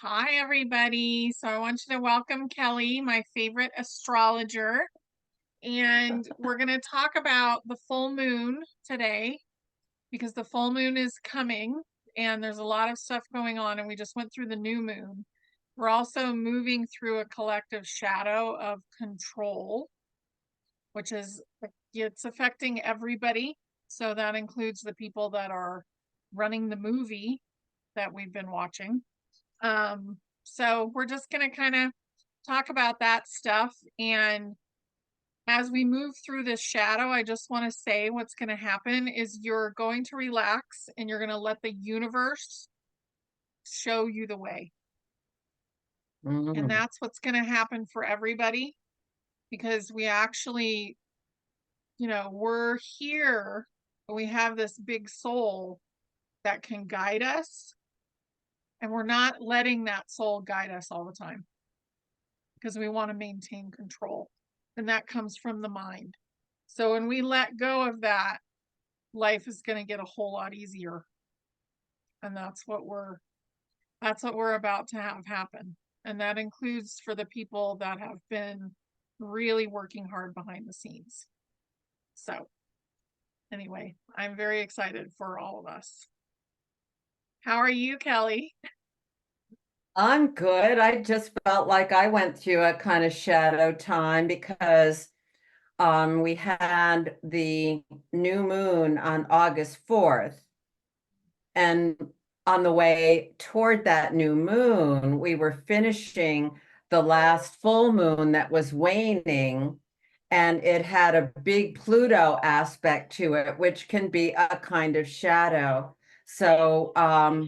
Hi, everybody. So I want you to welcome Kelley, my favorite astrologer. And we're going to talk about the full moon today because the full moon is coming and there's a lot of stuff going on. And we just went through the new moon. We're also moving through a collective shadow of control, which is it's affecting everybody. So that includes the people that are running the movie that we've been watching. So we're just going to kind of talk about that stuff. And as we move through this shadow, I just want to say what's going to happen is you're going to relax and you're going to let the universe show you the way. And that's what's going to happen for everybody because we actually, we're here, and we have this big soul that can guide us. And we're not letting that soul guide us all the time because we want to maintain control. And that comes from the mind. So when we let go of that, life is going to get a whole lot easier. And that's what we're about to have happen. And that includes for the people that have been really working hard behind the scenes. So anyway, I'm very excited for all of us. How are you, Kelley? I'm good. I just felt like I went through a kind of shadow time because we had the new moon on August 4th. And on the way toward that new moon, we were finishing the last full moon that was waning, and it had a big Pluto aspect to it, which can be a kind of shadow. So, are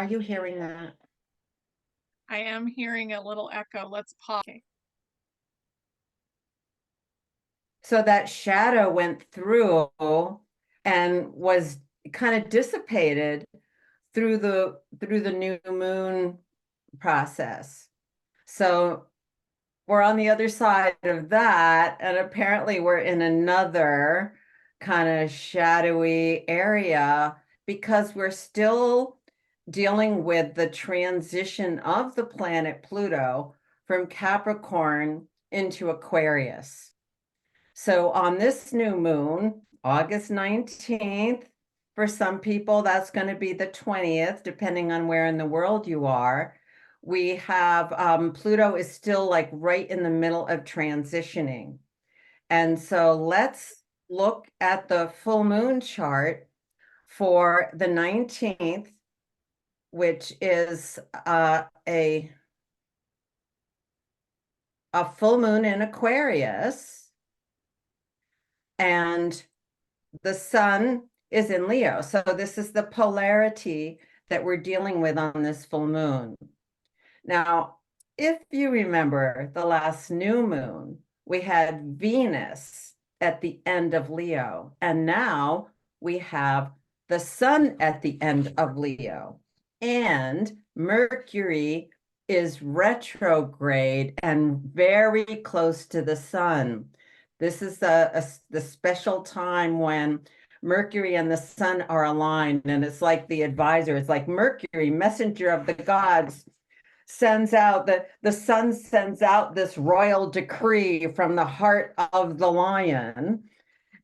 you hearing that? I am hearing a little echo. Let's pause. Okay. So that shadow went through and was kind of dissipated through the new moon process. So we're on the other side of that, and apparently we're in another kind of shadowy area because we're still dealing with the transition of the planet Pluto from Capricorn into Aquarius. So on this new moon, August 19th, for some people, that's going to be the 20th, depending on where in the world you are. We have Pluto is still like right in the middle of transitioning. And so let's look at the full moon chart for the 19th, which is a full moon in Aquarius. And the sun is in Leo. So this is the polarity that we're dealing with on this full moon. Now, if you remember the last new moon, we had Venus at the end of Leo, and now we have the sun at the end of Leo, and Mercury is retrograde and very close to the sun. This is the special time when Mercury and the sun are aligned, and it's like the advisor. It's like Mercury, messenger of the gods, sends out the sun sends out this royal decree from the heart of the lion,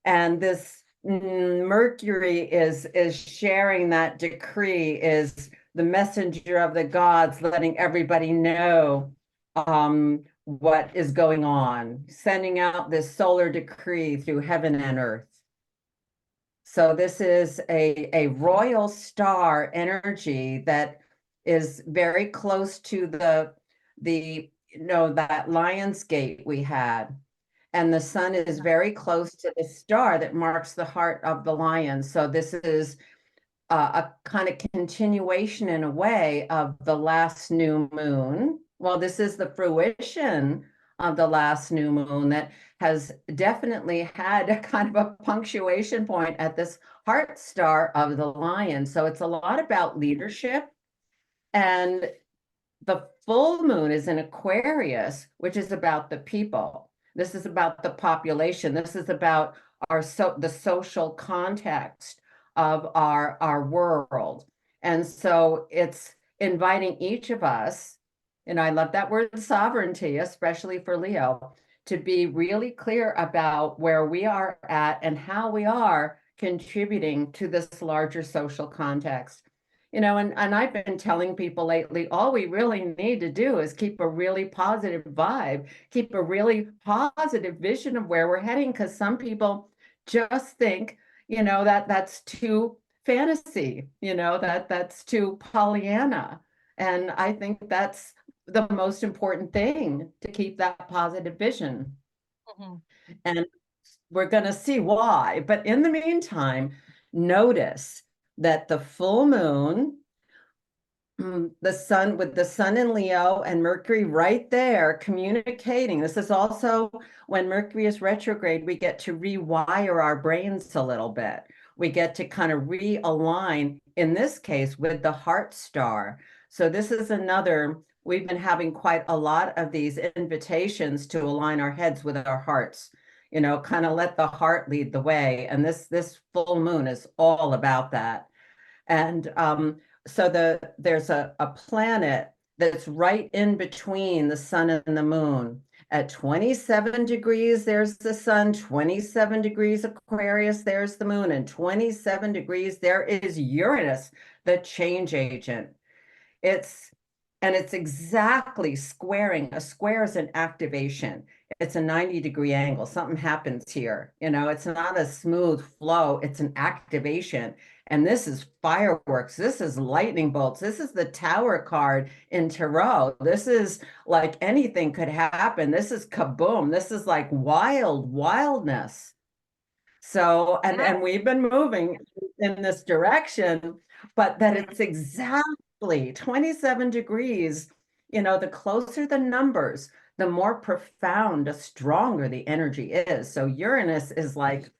and this Mercury is sharing that decree, is the messenger of the gods, letting everybody know what is going on, sending out this solar decree through heaven and earth. So this is a royal star energy that is very close to the that Lion's Gate we had. And the sun is very close to the star that marks the heart of the lion. So this is a kind of continuation in a way of the last new moon. Well, this is the fruition of the last new moon that has definitely had a kind of a punctuation point at this heart star of the lion. So it's a lot about leadership. And the full moon is in Aquarius, which is about the people. This is about the population. This is about the social context of our world. And so it's inviting each of us, and I love that word sovereignty, especially for Leo, to be really clear about where we are at and how we are contributing to this larger social context. And I've been telling people lately, all we really need to do is keep a really positive vibe, keep a really positive vision of where we're heading, because some people just think, that that's too fantasy, that's too Pollyanna. And I think that's the most important thing, to keep that positive vision. Mhm. And we're going to see why. But in the meantime, notice that the full moon, the sun, with the sun in Leo and Mercury right there communicating. This is also when Mercury is retrograde, we get to rewire our brains a little bit. We get to kind of realign, in this case, with the heart star. So this is another, we've been having quite a lot of these invitations to align our heads with our hearts, kind of let the heart lead the way. And this full moon is all about that. And so there's a planet that's right in between the sun and the moon. At 27 degrees, there's the sun, 27 degrees Aquarius, there's the moon, and 27 degrees, there is Uranus, the change agent. It's and it's exactly squaring. A square is an activation. It's a 90-degree angle. Something happens here. It's not a smooth flow, it's an activation. And this is fireworks. This is lightning bolts. This is the Tower card in Tarot. This is like anything could happen. This is kaboom. This is like wildness. So, Yeah. and we've been moving in this direction, but that it's exactly 27 degrees, the closer the numbers, the more profound, the stronger the energy is. So Uranus is like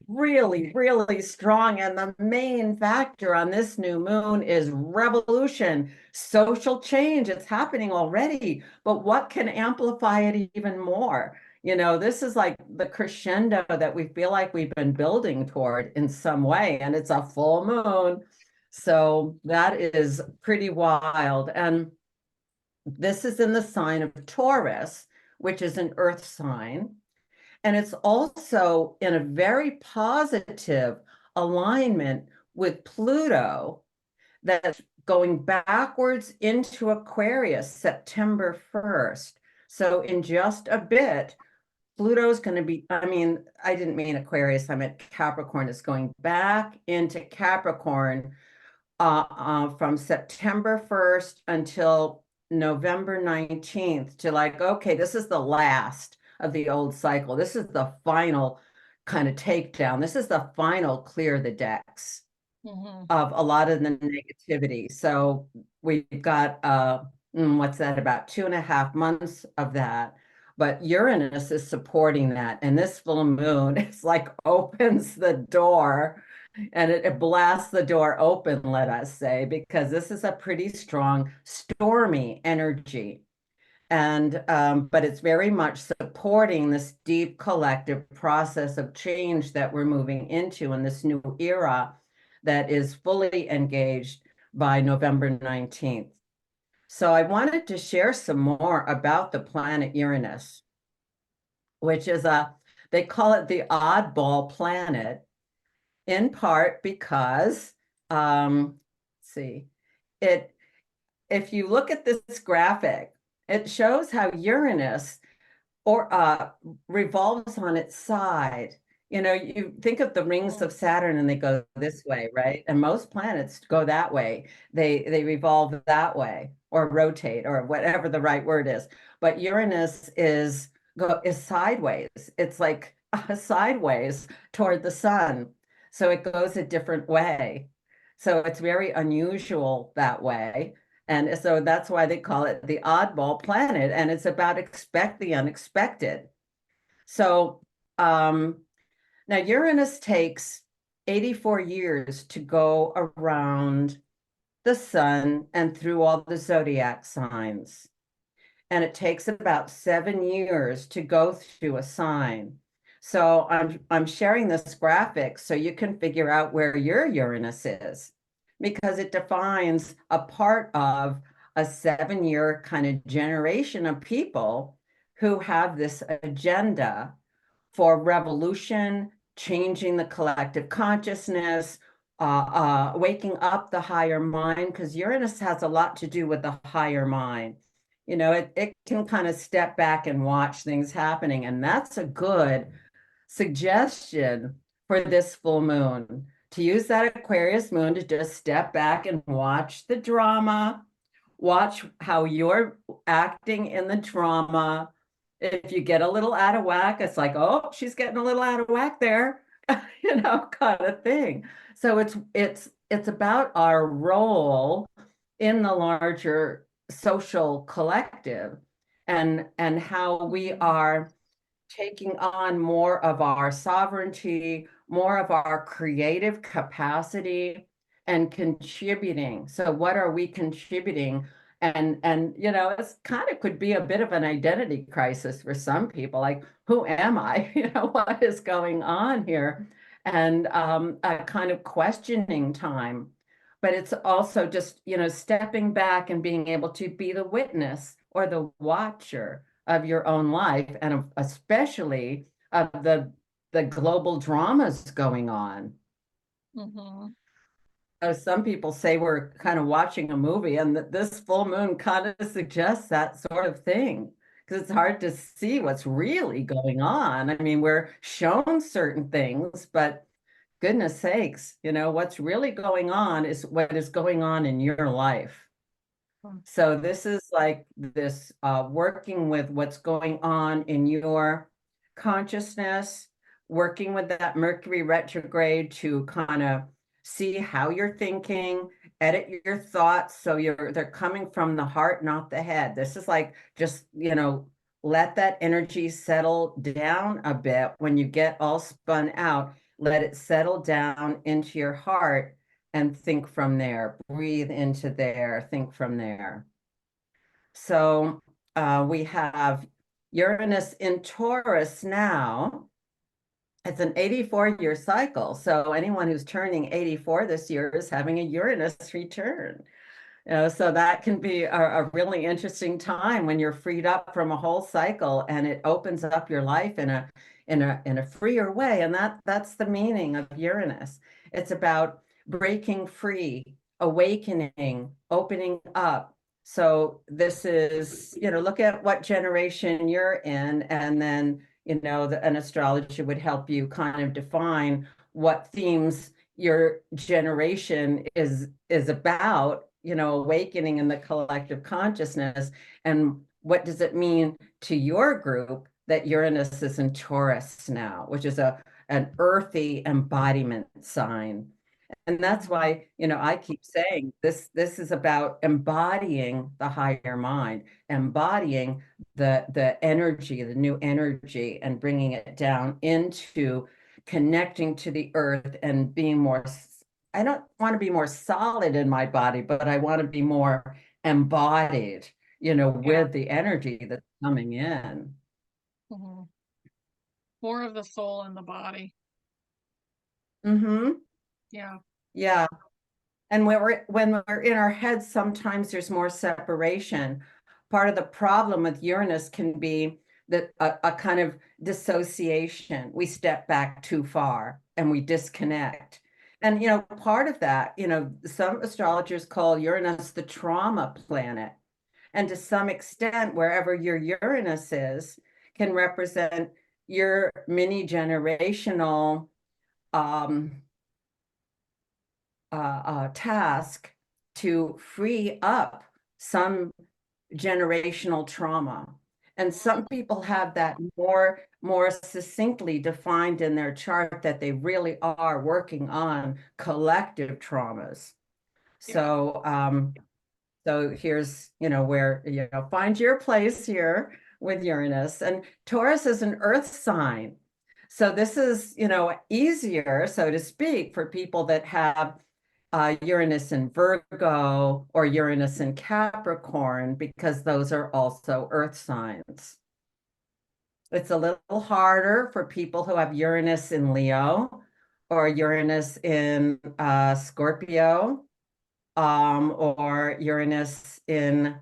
really, really strong. And the main factor on this new moon is revolution, social change. It's happening already, but what can amplify it even more? This is like the crescendo that we feel like we've been building toward in some way, and it's a full moon. So that is pretty wild. And this is in the sign of Taurus, which is an earth sign. And it's also in a very positive alignment with Pluto, that's going backwards into Aquarius September 1st. So in just a bit, Pluto's going to be, I mean, I didn't mean Aquarius, I meant Capricorn. Is going back into Capricorn from September 1st until November 19th, to like, okay, this is the last of the old cycle. This is the final kind of takedown. This is the final clear the decks Mhm. of a lot of the negativity. So we've got, what's that, about 2.5 months of that. But Uranus is supporting that. And this full moon, it's like opens the door, and it blasts the door open, let us say, because this is a pretty strong, stormy energy. And but it's very much supporting this deep collective process of change that we're moving into in this new era that is fully engaged by November 19th. So I wanted to share some more about the planet Uranus, which is they call it the oddball planet, in part because, let's see, it if you look at this graphic, it shows how Uranus or revolves on its side. You think of the rings Mhm. of Saturn and they go this way, right? And most planets go that way. They revolve that way or rotate or whatever the right word is. But Uranus is sideways. It's like sideways toward the sun. So it goes a different way. So it's very unusual that way. And so that's why they call it the oddball planet. And it's about expect the unexpected. So now Uranus takes 84 years to go around the sun and through all the zodiac signs. And it takes about 7 years to go through a sign. So I'm sharing this graphic so you can figure out where your Uranus is, because it defines a part of a 7-year kind of generation of people who have this agenda for revolution, changing the collective consciousness, waking up the higher mind, because Uranus has a lot to do with the higher mind. It can kind of step back and watch things happening. And that's a good suggestion for this full moon, to use that Aquarius moon to just step back and watch the drama, watch how you're acting in the drama. If you get a little out of whack, it's like, oh, she's getting a little out of whack there, kind of thing. So it's about our role in the larger social collective, and how we are taking on more of our sovereignty, more of our creative capacity, and contributing. So what are we contributing? And it's kind of could be a bit of an identity crisis for some people, like, who am I? What is going on here? And a kind of questioning time. But it's also just, stepping back and being able to be the witness or the watcher of your own life, and especially of the global dramas going on. Mm-hmm. Some people say we're kind of watching a movie, and that this full moon kind of suggests that sort of thing, because it's hard to see what's really going on. I mean, we're shown certain things, but goodness sakes, what's really going on is what is going on in your life. So this is like this working with what's going on in your consciousness, working with that Mercury retrograde to kind of see how you're thinking, edit your thoughts so they're coming from the heart, not the head. This is like just, let that energy settle down a bit. When you get all spun out, let it settle down into your heart and think from there. Breathe into there, think from there. So we have Uranus in Taurus now. It's an 84-year cycle. So anyone who's turning 84 this year is having a Uranus return. So that can be a really interesting time when you're freed up from a whole cycle, and it opens up your life in a freer way. And that's the meaning of Uranus. It's about breaking free, awakening, opening up. So this is, look at what generation you're in, and then, an astrologer would help you kind of define what themes your generation is about, awakening in the collective consciousness. And what does it mean to your group that Uranus is in Taurus now, which is an earthy embodiment sign. And that's why, I keep saying this is about embodying the higher mind, embodying the energy, the new energy, and bringing it down into connecting to the earth and being more. I don't want to be more solid in my body, but I want to be more embodied, Yeah. with the energy that's coming in. Mm-hmm. More of the soul in the body. Mm-hmm. Yeah. Yeah. And when we're in our heads, sometimes there's more separation. Part of the problem with Uranus can be that a kind of dissociation. We step back too far and we disconnect. And part of that, some astrologers call Uranus the trauma planet. And to some extent, wherever your Uranus is, can represent your mini generational um, task to free up some generational trauma. And some people have that more succinctly defined in their chart, that they really are working on collective traumas. Yeah. So here's, where, find your place here with Uranus. And Taurus is an earth sign. So this is, easier, so to speak, for people that have Uranus in Virgo or Uranus in Capricorn, because those are also earth signs. It's a little harder for people who have Uranus in Leo or Uranus in Scorpio, or Uranus in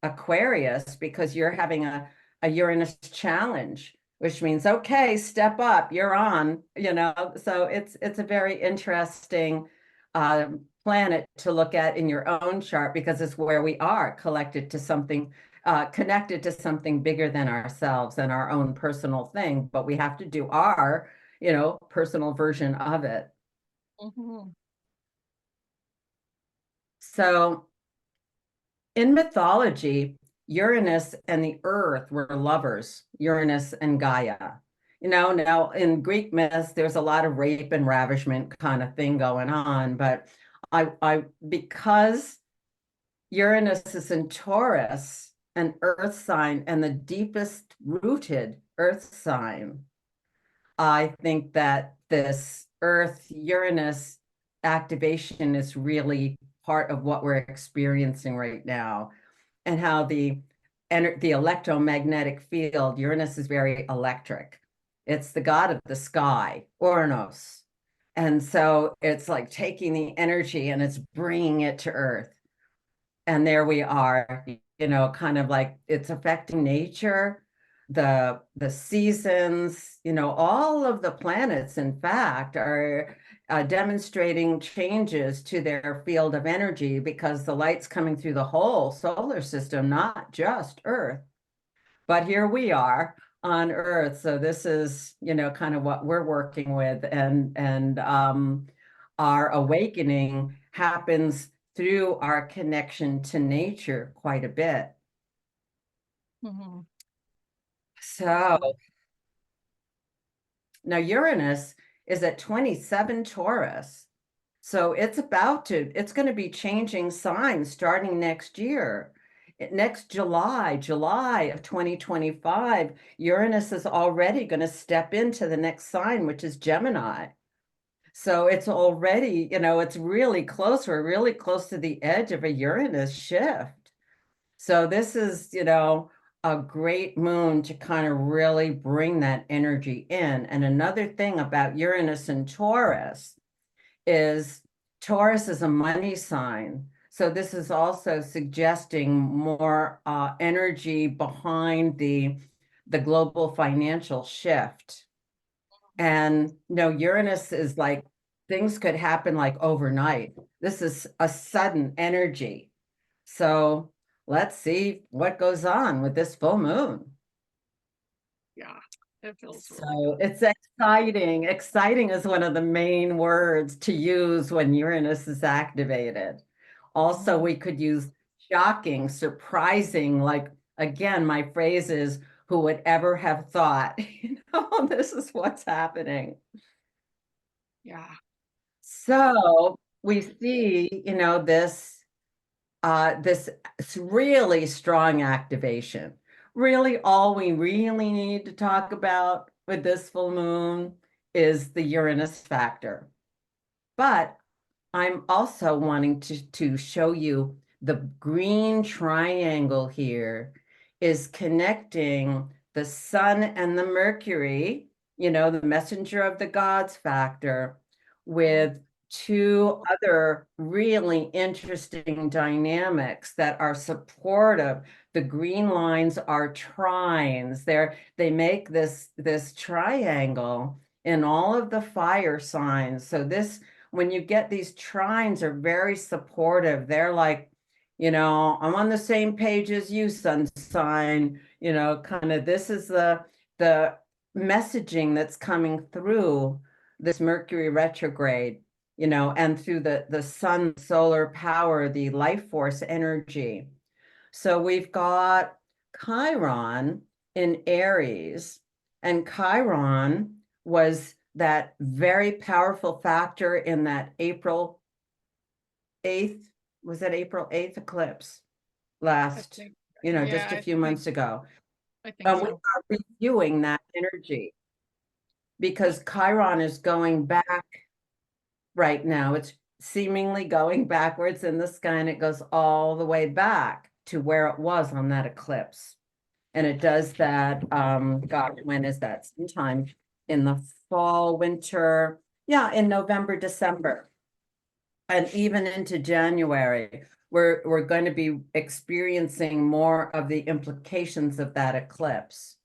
Aquarius, because you're having a Uranus challenge, which means, okay, step up, you're on, So it's a very interesting planet to look at in your own chart, because it's where we are collected to something, connected to something bigger than ourselves and our own personal thing, but we have to do our, personal version of it. Mhm. So in mythology, Uranus and the Earth were lovers, Uranus and Gaia. Now in Greek myths, there's a lot of rape and ravishment kind of thing going on, but because Uranus is in Taurus, an Earth sign, and the deepest rooted Earth sign, I think that this Earth Uranus activation is really part of what we're experiencing right now, and how the electromagnetic field, Uranus is very electric. It's the god of the sky, Uranus. And so it's like taking the energy and it's bringing it to Earth. And there we are, kind of like it's affecting nature, the seasons, all of the planets, in fact, are demonstrating changes to their field of energy, because the light's coming through the whole solar system, not just Earth. But here we are on Earth. So this is, kind of what we're working with. And our awakening happens through our connection to nature quite a bit. Mhm. So now Uranus is at 27 Taurus. So it's going to be changing signs starting next year. Next July of 2025, Uranus is already going to step into the next sign, which is Gemini. So it's already, it's really close. We're really close to the edge of a Uranus shift. So this is, a great moon to kind of really bring that energy in. And another thing about Uranus and Taurus is a money sign. So this is also suggesting more energy behind the global financial shift. And no, Uranus is like things could happen like overnight. This is a sudden energy. So let's see what goes on with this full moon. Yeah, it feels really So good. it's exciting. Exciting is one of the main words to use when Uranus is activated. Also, Mhm. we could use shocking, surprising, like again, my phrase is, who would ever have thought, this is what's happening. Yeah. So we see, this really strong activation. Really, all we really need to talk about with this full moon is the Uranus factor. But I'm also wanting to show you the green triangle here is connecting the sun and the Mercury, the messenger of the gods factor, Mhm. with two other really interesting dynamics that are supportive. The green lines are trines. They make this triangle in all of the fire signs. So when you get these trines are very supportive. They're like, I'm on the same page as you, sun sign, kind of this is the messaging that's coming through this Mercury retrograde, and through the sun solar power, the life force energy. So we've got Chiron in Aries, and Chiron was that very powerful factor in that April 8th, was that April 8th eclipse I last, think, just a yeah, few months ago. I think And we so. are reviewing that energy because Chiron is going back right now. It's seemingly going backwards in the sky, and it goes all the way back to where it was on that eclipse. And it does that, God, when is that? Sometime in the fall, winter, yeah, in November, December, and even into January. We're going to be experiencing more of the implications of that eclipse.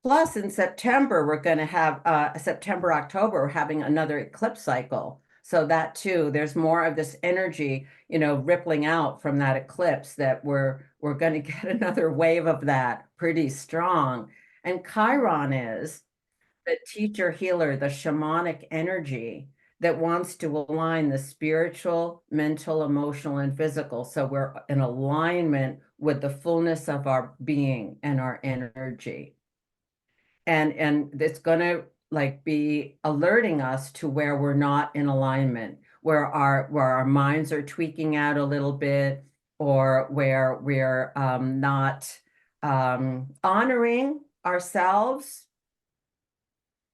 Plus, in September, we're going to have September, October, we're having another eclipse cycle. So that too, there's more of this energy, rippling out from that eclipse that we're going to get another wave of that pretty strong. And Chiron is the teacher healer, the shamanic energy that wants to align the spiritual, mental, emotional, and physical. So we're in alignment with the fullness of our being and our energy. And it's going to like be alerting us to where we're not in alignment, where our minds are tweaking out a little bit, or where we're not honoring ourselves.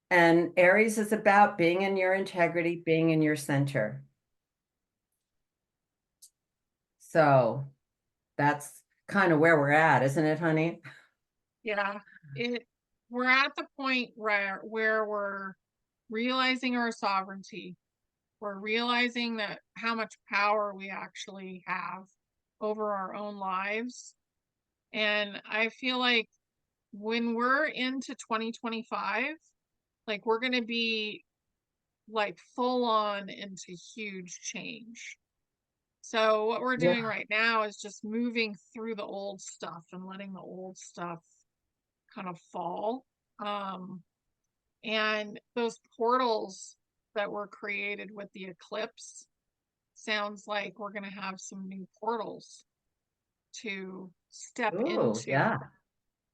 And Aries is about being in your integrity, being in your center. So that's kind of where we're at, isn't it, honey? Yeah, we're at the point where we're realizing our sovereignty. We're realizing that how much power we actually have over our own lives. And I feel like when we're into 2025, like we're going to be like full on into huge change. So what we're doing Yeah. right now is just moving through the old stuff and letting the old stuff kind of fall. And those portals that were created with the eclipse sounds like we're going to have some new portals to step Ooh, into. yeah.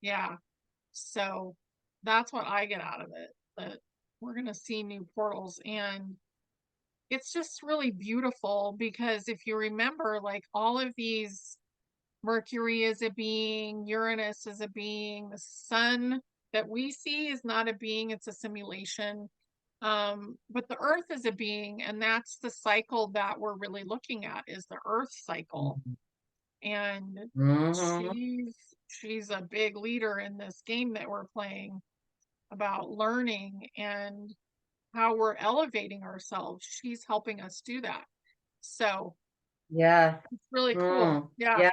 Yeah. So that's what I get out of it, that we're going to see new portals. And it's just really beautiful because if you remember, like all of these, Mercury is a being, Uranus is a being, the sun that we see is not a being, it's a simulation. But the earth is a being, and that's the cycle that we're really looking at, is the earth cycle. And Mm-hmm. she's a big leader in this game that we're playing about learning and how we're elevating ourselves. She's helping us do that. So Yeah. it's really cool. Mm. Yeah. Yeah.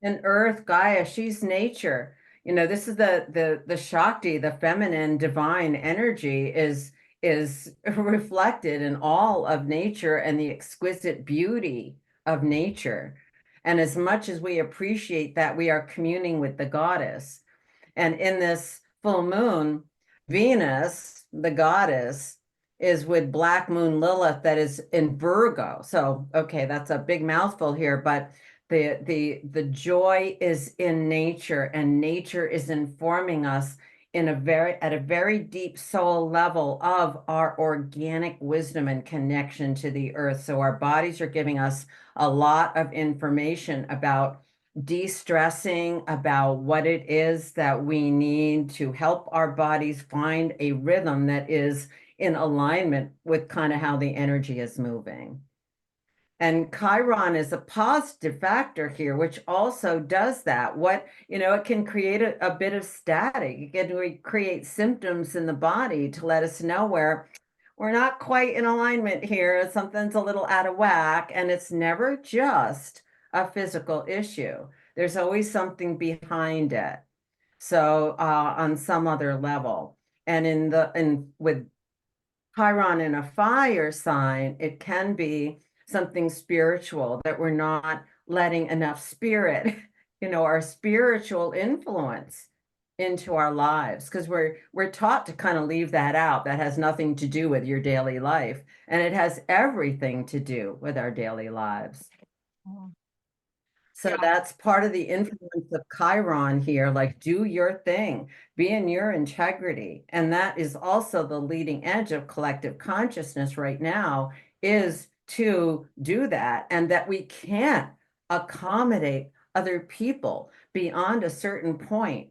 And Earth, Gaia, she's nature. This is the Shakti, the feminine divine energy is reflected in all of nature and the exquisite beauty of nature. And as much as we appreciate that, we are communing with the goddess. And in this full moon, Venus, the goddess, is with Black Moon Lilith that is in Virgo. So, okay, that's a big mouthful here, but the joy is in nature, and nature is informing us at a very deep soul level of our organic wisdom and connection to the earth. So our bodies are giving us a lot of information about de-stressing, about what it is that we need to help our bodies find a rhythm that is in alignment with kind of how the energy is moving. And Chiron is a positive factor here, which also does that. It can create a bit of static. It can create symptoms in the body to let us know where we're not quite in alignment here. Something's a little out of whack, and it's never just a physical issue. There's always something behind it. So on some other level. And with Chiron in a fire sign, it can be something spiritual that we're not letting enough spirit, our spiritual influence into our lives, because we're taught to kind of leave that out. That has nothing to do with your daily life, and it has everything to do with our daily lives. Mhm. So Yeah. that's part of the influence of Chiron here, like do your thing, be in your integrity. And that is also the leading edge of collective consciousness right now, is to do that, and that we can't accommodate other people beyond a certain point.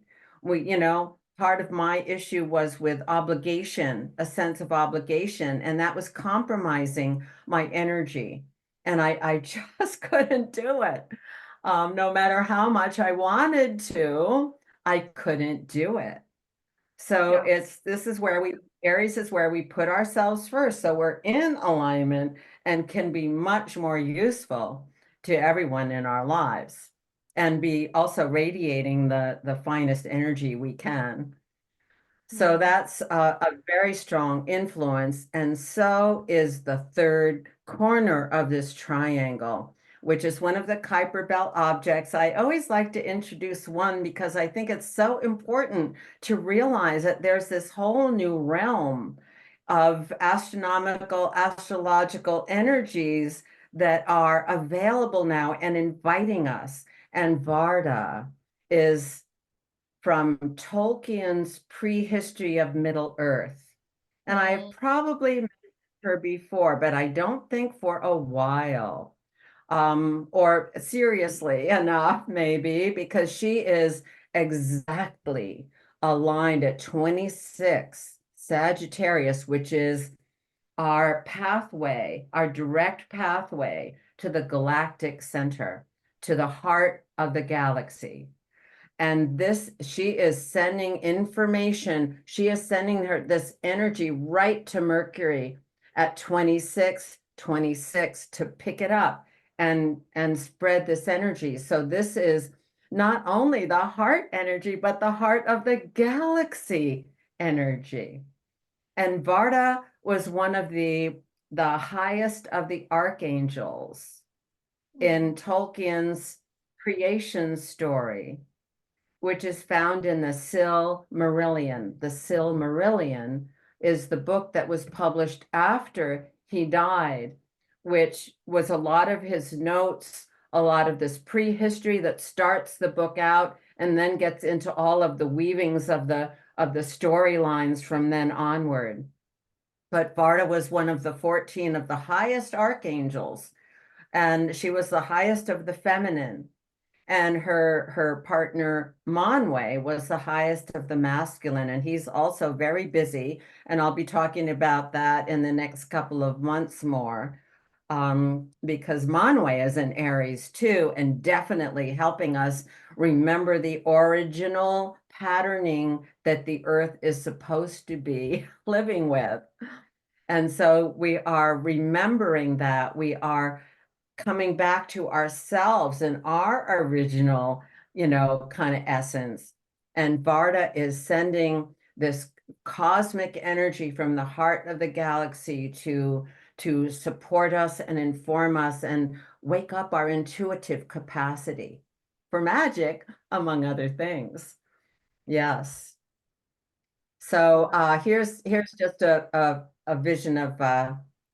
Part of my issue was with obligation, a sense of obligation, and that was compromising my energy. And I just couldn't do it. No matter how much I wanted to, I couldn't do it. So Yeah. this is where Aries is where we put ourselves first. So we're in alignment and can be much more useful to everyone in our lives and be also radiating the finest energy we can. So Mhm. that's a very strong influence. And so is the third corner of this triangle, which is one of the Kuiper Belt objects. I always like to introduce one because I think it's so important to realize that there's this whole new realm of astronomical, astrological energies that are available now and inviting us. And Varda is from Tolkien's Prehistory of Middle Earth. And I have Mm. probably met her before, but I don't think for a while. Or seriously enough, maybe, because she is exactly aligned at 26 Sagittarius, which is our pathway, our direct pathway to the galactic center, to the heart of the galaxy. And she is sending information. She is sending this energy right to Mercury at 26 to pick it up and spread this energy. So this is not only the heart energy, but the heart of the galaxy energy. And Varda was one of the highest of the archangels Mm. in Tolkien's creation story, which is found in the Silmarillion. The Silmarillion is the book that was published after he died, which was a lot of his notes, a lot of this prehistory that starts the book out and then gets into all of the weavings of the storylines from then onward. But Varda was one of the 14 of the highest archangels, and she was the highest of the feminine, and her partner Monway was the highest of the masculine, and he's also very busy, and I'll be talking about that in the next couple of months more, because Monway is an Aries too, and definitely helping us remember the original patterning that the earth is supposed to be living with. And so we are remembering that we are coming back to ourselves and our original, kind of essence. And Varda is sending this cosmic energy from the heart of the galaxy to support us and inform us and wake up our intuitive capacity for magic, among other things. Yes. So here's just a vision of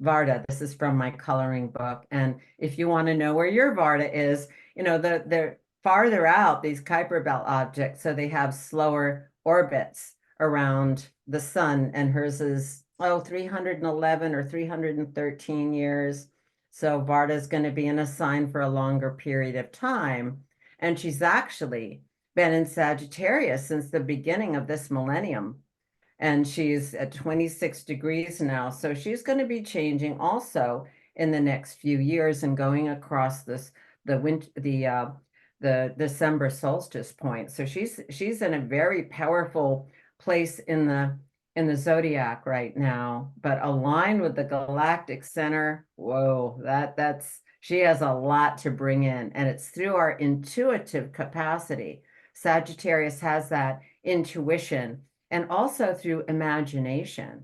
Varda. This is from my coloring book. And if you want to know where your Varda is, they're farther out, these Kuiper Belt objects, so they have slower orbits around the sun, and hers is 311 or 313 years. So Varda is going to be in a sign for a longer period of time. And she's actually been in Sagittarius since the beginning of this millennium, and she's at 26 degrees now. So she's going to be changing also in the next few years and going across the December solstice point. So she's in a very powerful place in the zodiac right now, but aligned with the galactic center. Whoa, that's she has a lot to bring in, and it's through our intuitive capacity. Sagittarius has that intuition, and also through imagination.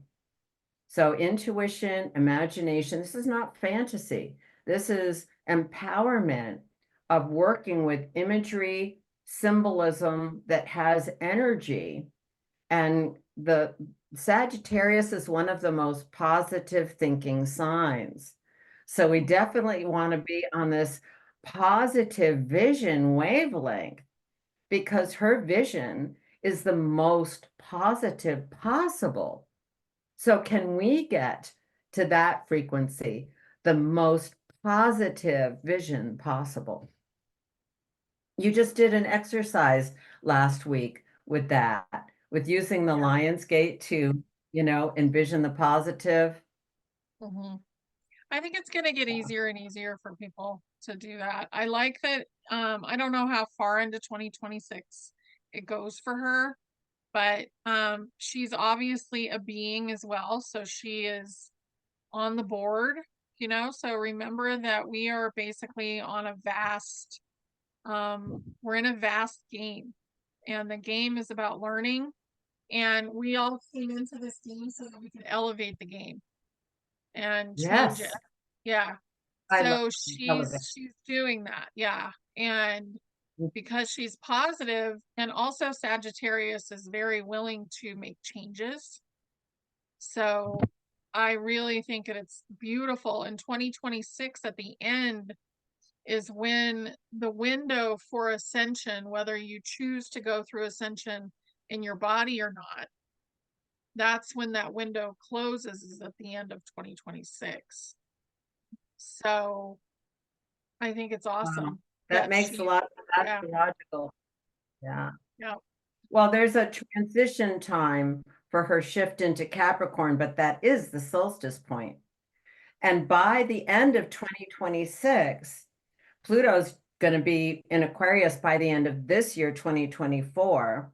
So, intuition, imagination, this is not fantasy. This is empowerment of working with imagery, symbolism that has energy. And the Sagittarius is one of the most positive thinking signs. So, we definitely want to be on this positive vision wavelength, because her vision is the most positive possible. So, can we get to that frequency, the most positive vision possible? You just did an exercise last week with that, with using the Yeah. Lion's Gate to, envision the positive. Hmm. I think it's going to get easier and easier for people to do that. I like that. I don't know how far into 2026 it goes for her, but she's obviously a being as well, so she is on the board, you know. So remember that we are basically on a vast we're in a vast game, and the game is about learning, and we all came into this game so that we could elevate the game and change it. Yes, Yeah. I love So she's television. doing that. Yeah. And because she's positive, and also Sagittarius is very willing to make changes. So I really think that it's beautiful. In 2026 at the end is when the window for ascension, whether you choose to go through ascension in your body or not, that's when that window closes, is at the end of 2026. So I think it's Wow. awesome That that makes a she, lot of yeah, astrological. Yeah. yeah. Well, there's a transition time for her shift into Capricorn, but that is the solstice point. And by the end of 2026, Pluto's going to be in Aquarius by the end of this year, 2024.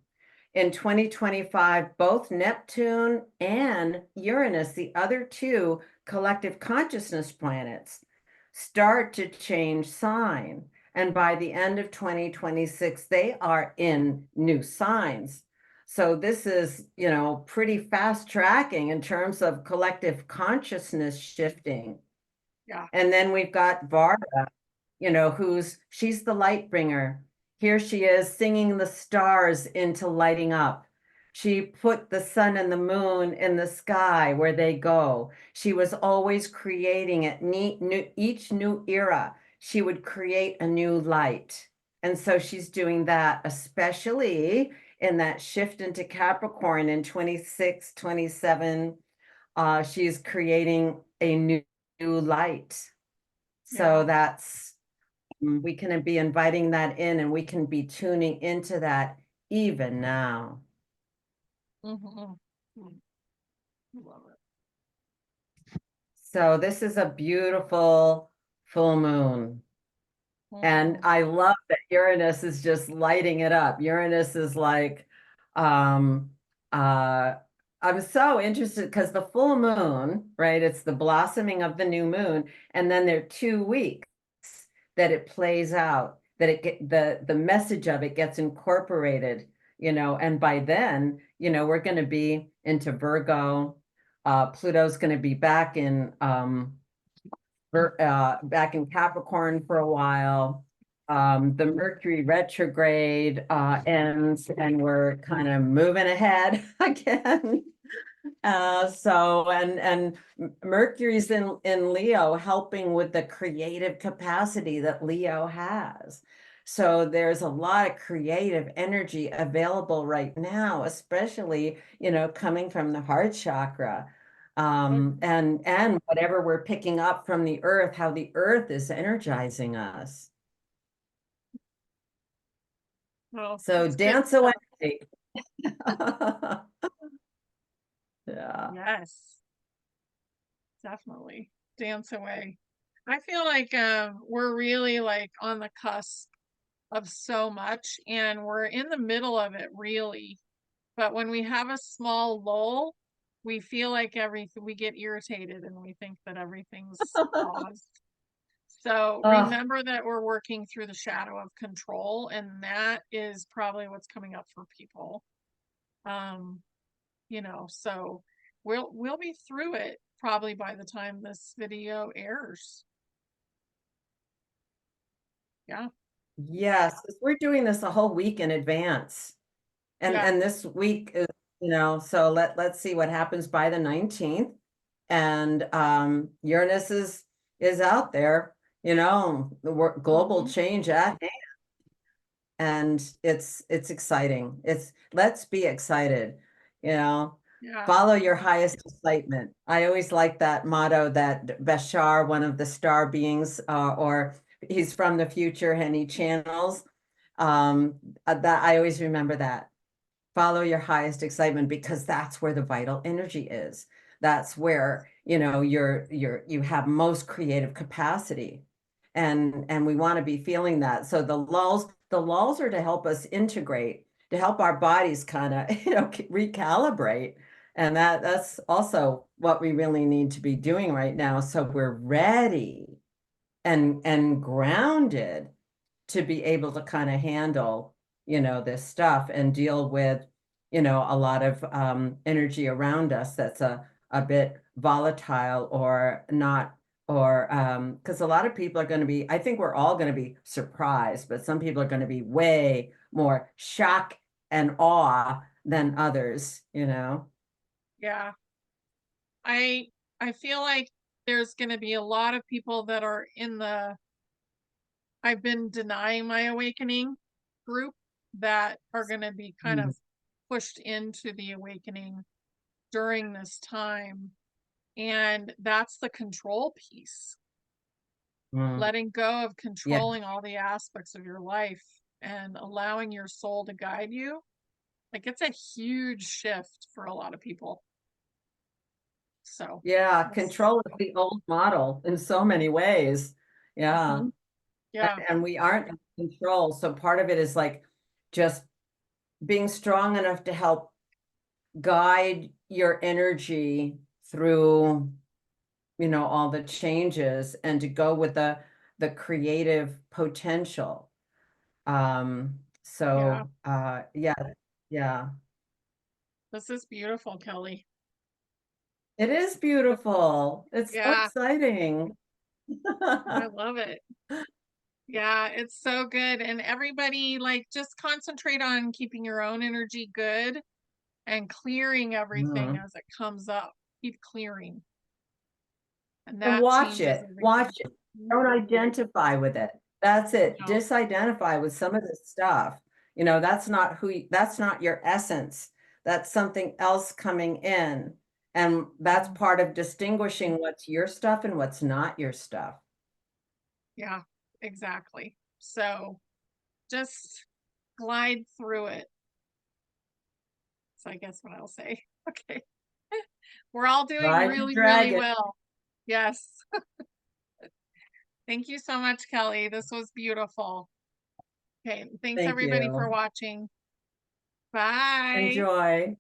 In 2025, both Neptune and Uranus, the other two collective consciousness planets, start to change sign. And by the end of 2026, they are in new signs. So this is, pretty fast tracking in terms of collective consciousness shifting. Yeah. And then we've got Vara, she's the light bringer. Here she is singing the stars into lighting up. She put the sun and the moon in the sky where they go. She was always creating at each new era. She would create a new light. And so she's doing that, especially in that shift into Capricorn in 26, 27. She's creating a new light. Yeah. So we can be inviting that in, and we can be tuning into that even now. Mm-hmm. Love it. So this is a beautiful full moon. And Mm-hmm. I love that Uranus is just lighting it up. Uranus is like, um, uh, I'm so interested because the full moon, right? It's the blossoming of the new moon, and then there are 2 weeks that it plays out, that the message of it gets incorporated, and by then, we're going to be into Virgo. Pluto's going to be back in Capricorn for a while. The Mercury retrograde ends, and we're kind of moving ahead again. And Mercury's in Leo, helping with the creative capacity that Leo has. So there's a lot of creative energy available right now, especially, coming from the heart chakra. And whatever we're picking up from the earth, how the earth is energizing us. Well, So it's good dance stuff. away. Yeah. Yes, definitely. Dance away. I feel like we're really like on the cusp of so much, and we're in the middle of it really. But when we have a small lull, we feel like we get irritated and we think that everything's paused. So Oh, remember that we're working through the shadow of control, and that is probably what's coming up for people. Um, so we'll be through it probably by the time this video airs. Yeah. yes, we're doing this a whole week in advance. And Yeah. and this week is, so let's see what happens by the 19th. And Uranus is out there, the global Hmm. change at hand. And it's exciting. Let's be excited, you know. Yeah. Follow your highest excitement. I always like that motto that Bashar, one of the star beings, or he's from the future and he channels. That I always remember that. Follow your highest excitement, because that's where the vital energy is. That's where, you have most creative capacity. and we want to be feeling that. So the lulls are to help us integrate, to help our bodies kind of, recalibrate. And that's also what we really need to be doing right now. So we're ready and grounded to be able to kind of handle, this stuff and deal with, a lot of energy around us that's a bit volatile or not, or because a lot of people are going to be, I think we're all going to be surprised, but some people are going to be way more shock and awe than others. Yeah. I I feel like there's going to be a lot of people that are in the I've been denying my awakening group that are going to be kind Mm, of pushed into the awakening during this time. And that's the control piece, mm. letting go of Yeah, controlling all the aspects of your life and allowing your soul to guide you. Like it's a huge shift for a lot of people. So, yeah, yes. control is the old model in so many ways. Yeah. Mhm. Yeah, And we aren't in control. So part of it is like just being strong enough to help guide your energy through, all the changes and to go with the creative potential. yeah. Yeah, yeah. This is beautiful, Kelley. It is This is, beautiful. It's so yeah, exciting. I love it. Yeah, it's so good. And everybody, like, just concentrate on keeping your own energy good and clearing everything Mhm. as it comes up. Keep clearing, and And that watch changes it. Watch everything. it. Mhm. Don't identify with it. That's it. No, Disidentify with some of this stuff. That's not your essence. That's something else coming in. And that's mhm. part of distinguishing what's your stuff and what's not your stuff. Yeah, exactly. So just glide through it. So I guess what I'll say. Okay. We're all doing Ride your really, really dragon. well. Yes. Thank you so much, Kelley. This was beautiful. Okay. Thanks Thank everybody for you. watching. Bye. Enjoy.